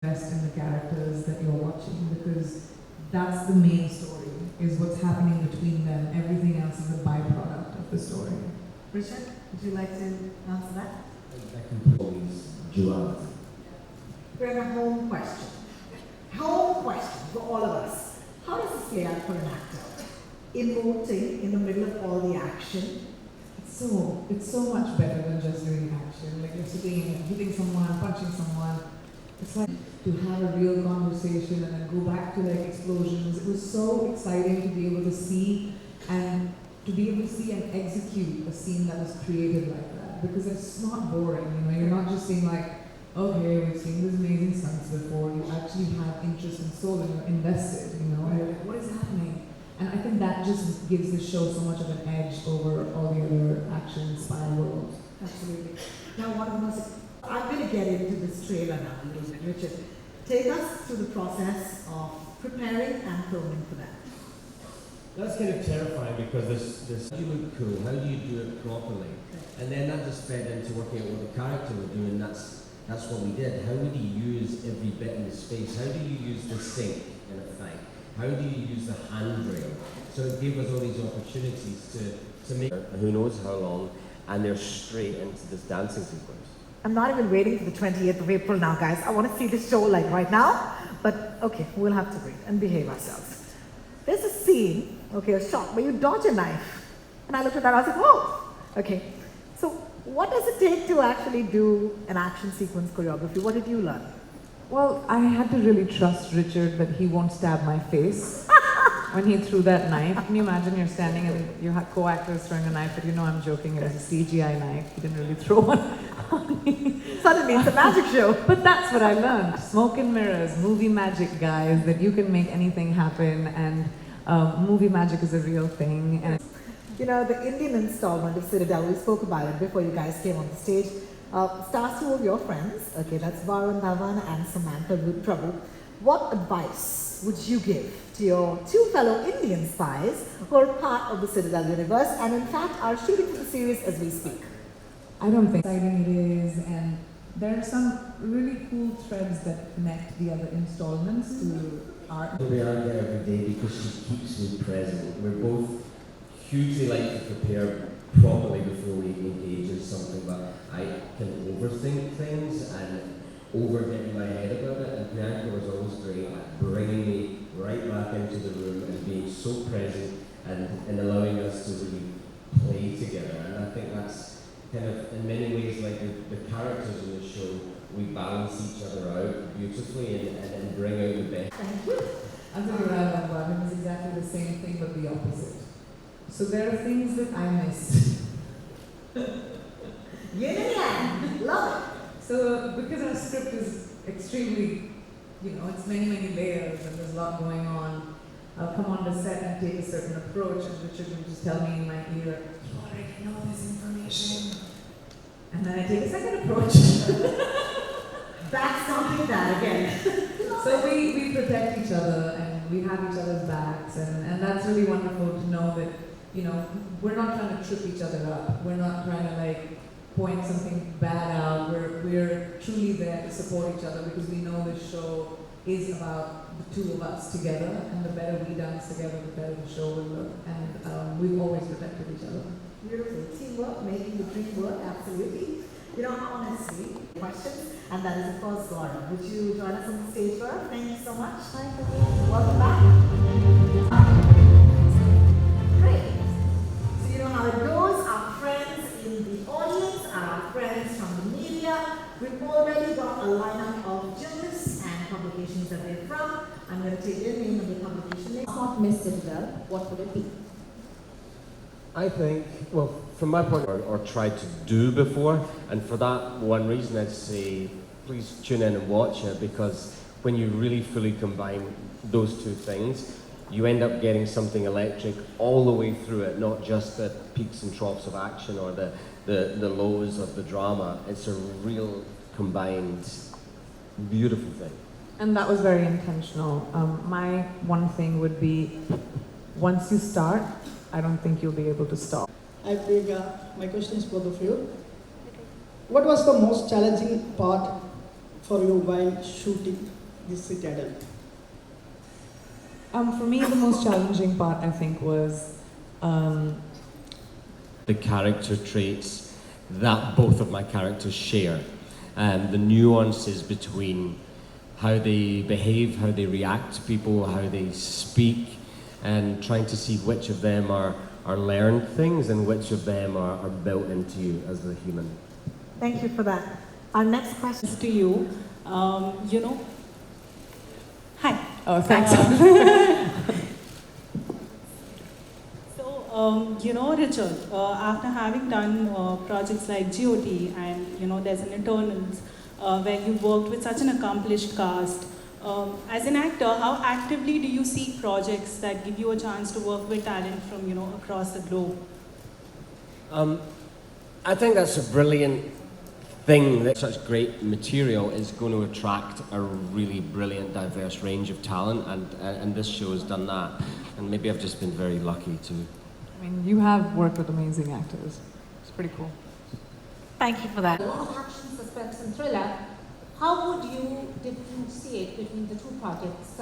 invest in the characters that you're watching, because that's the main story, is what's happening between them. Everything else is a byproduct of the story. Richard, would you like to answer that? That composes duality. We have a home question. Home question for all of us. How does this play out for an actor? Emoting in the middle of all the action. It's so much better than just doing action. Like you're sitting and hitting someone, punching someone. It's like to have a real conversation and then go back to like explosions. It was so exciting to be able to see and execute a scene that was created like that, because it's not boring. You know, you're not just saying like, okay, we've seen these amazing stunts before. You actually have interest and soul and you're invested. You know, and you're like, what is happening? And I think that just gives the show so much of an edge over all the other action spy worlds. Absolutely. Now, one of the most, I'm going to get into this trailer now, Richard. Take us through the process of preparing and filming for that. That's kind of terrifying because how do you look cool? How do you do it properly? And then that just fed into working out what the character would do, and that's what we did. How would you use every bit in the space? How do you use the sink in a fight? How do you use the handrail? So it gave us all these opportunities to make who knows how long, and they're straight into this dancing sequence. I'm not even waiting for the 28th of April now, guys. I want to see this show like right now. But okay, we'll have to wait and behave ourselves. There's a scene, okay, a shot where you dodge a knife. And I looked at that and I was like, whoa! Okay, so what does it take to actually do an action sequence choreography? What did you learn? Well, I had to really trust Richard that he won't stab my face when he threw that knife. Can you imagine you're standing and you have co-actors throwing a knife, but you know I'm joking, it was a CGI knife. He didn't really throw one on me. Suddenly it's a magic show. But that's what I learned. Smoke and mirrors, movie magic, guys, that you can make anything happen, and movie magic is a real thing. And you know, the Indian installment of Citad, we spoke about it before you guys came on the stage. Stars two of your friends, okay, that's Varun Dhawan and Samantha Prabhu. What advice would you give to your two fellow Indian spies who are part of the Citadel universe and in fact are shooting for the series as we speak? I don't think exciting it is, and there are some really cool threads that connect the other installments to art. We are there every day because she keeps me present. We're both hugely like to prepare properly before we engage in something, but I can overthink things and get in my head about it, and Priyanka was always great at bringing me right back into the room and being so present and allowing us to really play together. And I think that's kind of, in many ways, like the characters in the show, we balance each other out beautifully and bring out the best. Thank you. I think Madden is exactly the same thing but the opposite. So there are things that I missed. Yin and yang. Love it. So because our script is extremely, you know, it's many layers and there's a lot going on, I'll come on the set and take a certain approach, and Richard will just tell me in my ear, you already know this information. And then I take a second approach. That's something that again. So we protect each other and we have each other's backs, and that's really wonderful to know that, you know, we're not trying to trip each other up. We're not trying to like point something bad out. We're truly there to support each other because we know this show is about the two of us together, and the better we dance together, the better the show will look. And we've always protected each other. Beautiful. Teamwork, making the dream work, absolutely. You know, honestly, questions, and that is of course Gaurav. Would you join us on the stage, Gaurav? Thank you so much. Thank you. Welcome back. Great. So you know how it goes. Our friends in the audience and our friends from the media. We've already got a lineup of journalists and publications that they're from. I'm going to take their name and the publication name. Not Miss Citadel, what would it be? I think, well, from my point, or tried to do before, and for that one reason I'd say please tune in and watch it, because when you really fully combine those two things, you end up getting something electric all the way through it, not just the peaks and troughs of action or the lows of the drama. It's a real combined, beautiful thing. And that was very intentional. My one thing would be, once you start, I don't think you'll be able to stop. Hi Priyanka, my question is for both of you. What was the most challenging part for you while shooting the Citadel? For me, the most challenging part, I think, was the character traits that both of my characters share, the nuances between how they behave, how they react to people, how they speak, and trying to see which of them are learned things and which of them are built into you as a human. Thank you for that. Our next question To you, hi. oh, thanks. So, Richard, after having done projects like GOT and, there's an Eternals, where you worked with such an accomplished cast, as an actor, how actively do you seek projects that give you a chance to work with talent from, across the globe? I think that's a brilliant thing, that such great material is going to attract a really brilliant, diverse range of talent, and this show has done that. And maybe I've just been very lucky to. I mean, you have worked with amazing actors. It's pretty cool. Thank you for that. A lot of action, suspense, and thriller. How would you differentiate between the two projects,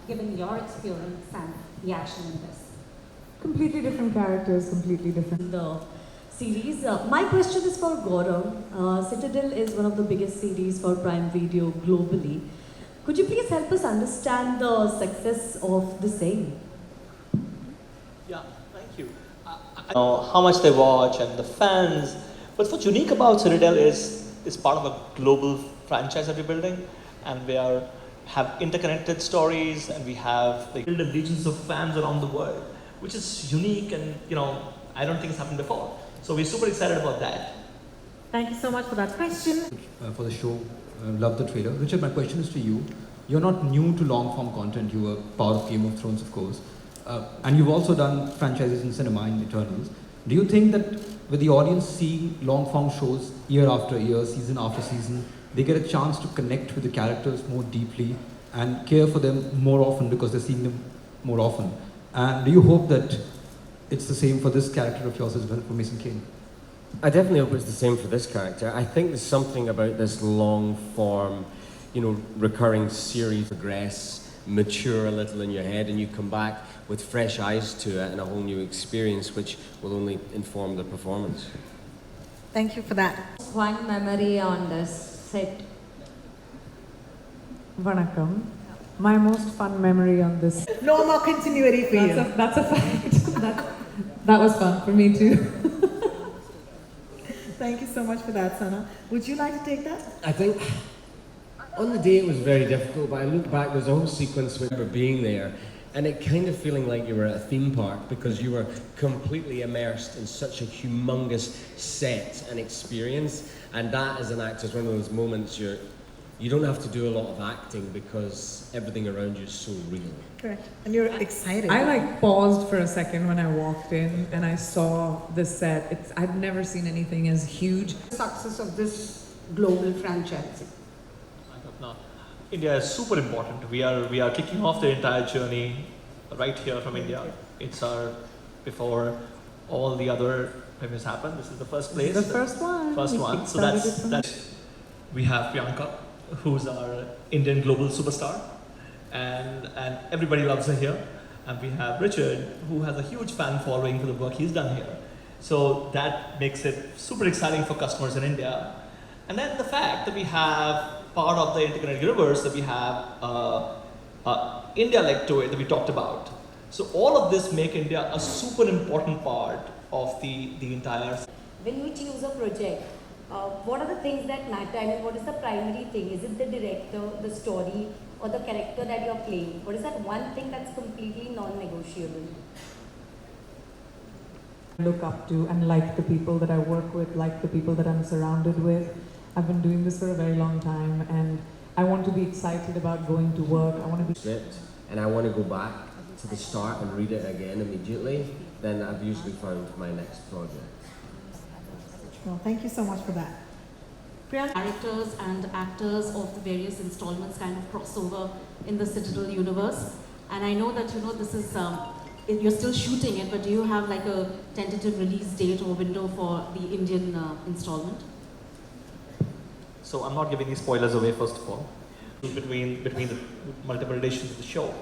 given your experience and the action in this? Completely different characters, completely different. The series. My question is for Gaurav. Citadel is one of the biggest series for Prime Video globally. Could you please help us understand the success of the same? Yeah, thank you. I know how much they watch and the fans, but what's unique about Citadel is part of a global franchise that we're building, and we have interconnected stories, and we have like built legions of fans around the world, which is unique, and I don't think it's happened before. So we're super excited about that. Thank you so much for that question. For the show, love the trailer. Richard, my question is to you. You're not new to long-form content. You were part of Game of Thrones, of course. And you've also done franchises in cinema in Eternals. Do you think that with the audience seeing long-form shows year after year, season after season, they get a chance to connect with the characters more deeply and care for them more often because they're seeing them more often? And do you hope that it's the same for this character of yours as well, for Mason Kane? I definitely hope it's the same for this character. I think there's something about this long form, recurring series progress, mature a little in your head, and you come back with fresh eyes to it and a whole new experience, which will only inform the performance. Thank you for that. One memory on this set. Vanakkam. My most fun memory on this. No more continuity for you. That's a fact. That was fun for me too. Thank you so much for that, Sana. Would you like to take that? I think on the day it was very difficult, but I look back, there's a whole sequence where we were being there and it kind of feeling like you were at a theme park because you were completely immersed in such a humongous set and experience. And that, as an actor, is one of those moments you don't have to do a lot of acting because everything around you is so real. Correct. And you're excited. I paused for a second when I walked in and I saw the set. I'd never seen anything as huge. Success of this global franchise. No, India is super important. We are kicking off the entire journey right here from India. It's before all the other premieres happen. This is the first place. The first one. First one. So that's we have Priyanka, who's our Indian global superstar, and everybody loves her here. And we have Richard, who has a huge fan following for the work he's done here. So that makes it super exciting for customers in India. And then the fact that we have part of the interconnected universe, that we have India leg to it that we talked about. So all of this make India a super important part of the entire. When you choose a project, what are the things that matter? I mean, what is the primary thing? Is it the director, the story, or the character that you're playing? What is that one thing that's completely non-negotiable? Look up to and like the people that I work with, like the people that I'm surrounded with. I've been doing this for a very long time and I want to be excited about going to work. I want to be Script, and I want to go back to the start and read it again immediately, then I've usually found my next project. Well, thank you so much for that. Priyanka? Characters and actors of the various installments kind of crossover in the Citadel universe. And I know that, this is, you're still shooting it, but do you have like a tentative release date or window for the Indian installment? So I'm not giving any spoilers away, first of all, between the multiple editions of the show.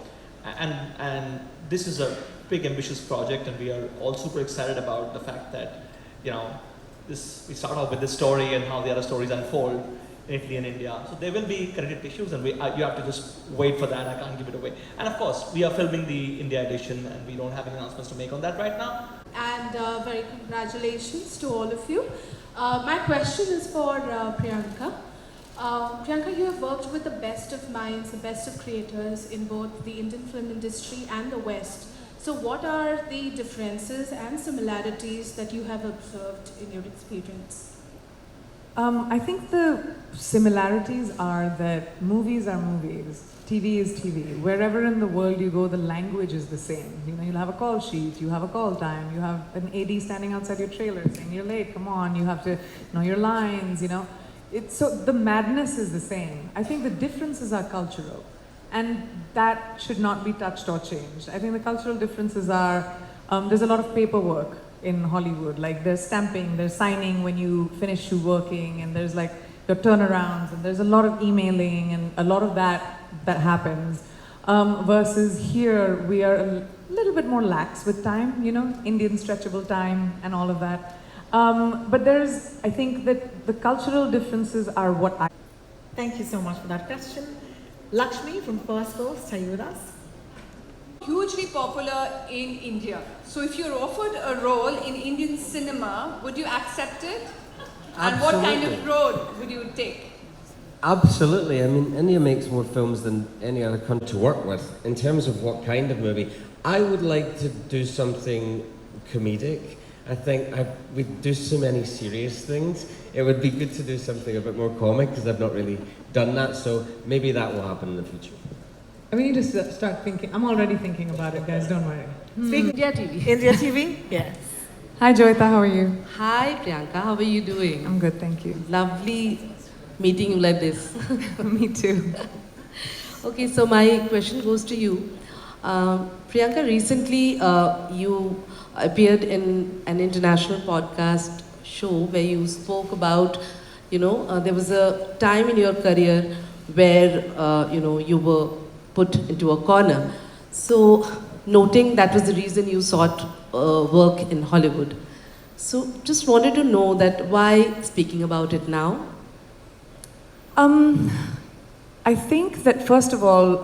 And this is a big ambitious project, and we are all super excited about the fact that, you know, we start off with this story and how the other stories unfold in Italy and India. So there will be connected issues, and you have to just wait for that. I can't give it away. And of course, we are filming the India edition, and we don't have any announcements to make on that right now. And very congratulations to all of you. My question is for Priyanka. Priyanka, you have worked with the best of minds, the best of creators in both the Indian film industry and the West. So what are the differences and similarities that you have observed in your experience? I think the similarities are that movies are movies, TV is TV. Wherever in the world you go, the language is the same. You know, you'll have a call sheet, you have a call time, you have an AD standing outside your trailer saying you're late, come on, you have to know your lines, you know. So the madness is the same. I think the differences are cultural, and that should not be touched or changed. I think the cultural differences are, there's a lot of paperwork in Hollywood, like there's stamping, there's signing when you finish working, and there's like your turnarounds, and there's a lot of emailing and a lot of that happens. Versus here, we are a little bit more lax with time, you know, Indian stretchable time and all of that. But I think that the cultural differences are what I... Thank you so much for that question. Lakshmi from First Coast, are you with us? Hugely popular in India. So if you're offered a role in Indian cinema, would you accept it? And what kind of road would you take? Absolutely. I mean, India makes more films than any other country to work with. In terms of what kind of movie, I would like to do something comedic. I think we do so many serious things. It would be good to do something a bit more comic, because I've not really done that, so maybe that will happen in the future. We need to start thinking. I'm already thinking about it, guys, don't worry. India TV. India TV? Yes. Hi Joyita, how are you? Hi Priyanka, how are you doing? I'm good, thank you. Lovely meeting you like this. Me too. Okay, so my question goes to you. Priyanka, recently you appeared in an international podcast show where you spoke about, there was a time in your career where, you were put into a corner. So, noting that was the reason you sought work in Hollywood. So, just wanted to know that why speaking about it now? I think that first of all,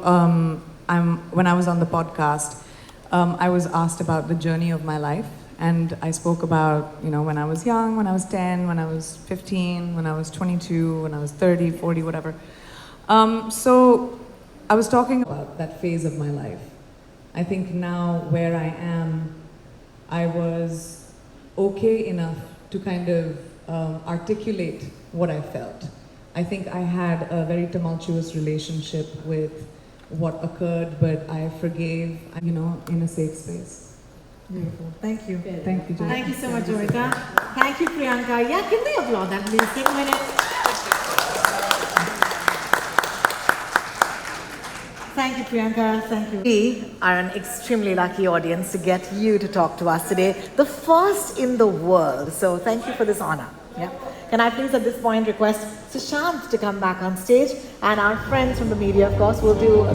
when I was on the podcast, I was asked about the journey of my life, and I spoke about, when I was young, when I was 10, when I was 15, when I was 22, when I was 30, 40, whatever. So I was talking about that phase of my life. I think now where I am, I was okay enough to kind of articulate what I felt. I think I had a very tumultuous relationship with what occurred, but I forgave, in a safe space. Beautiful. Thank you. Thank you, Joyita. Thank you so much, Joyita. Thank you, Priyanka. Yeah, can we applaud that, please? Take a minute. Thank you, Priyanka. Thank you. We are an extremely lucky audience to get you to talk to us today, the first in the world. So thank you for this honor. Yeah. Can I please at this point request Sushant to come back on stage, and our friends from the media, of course, will do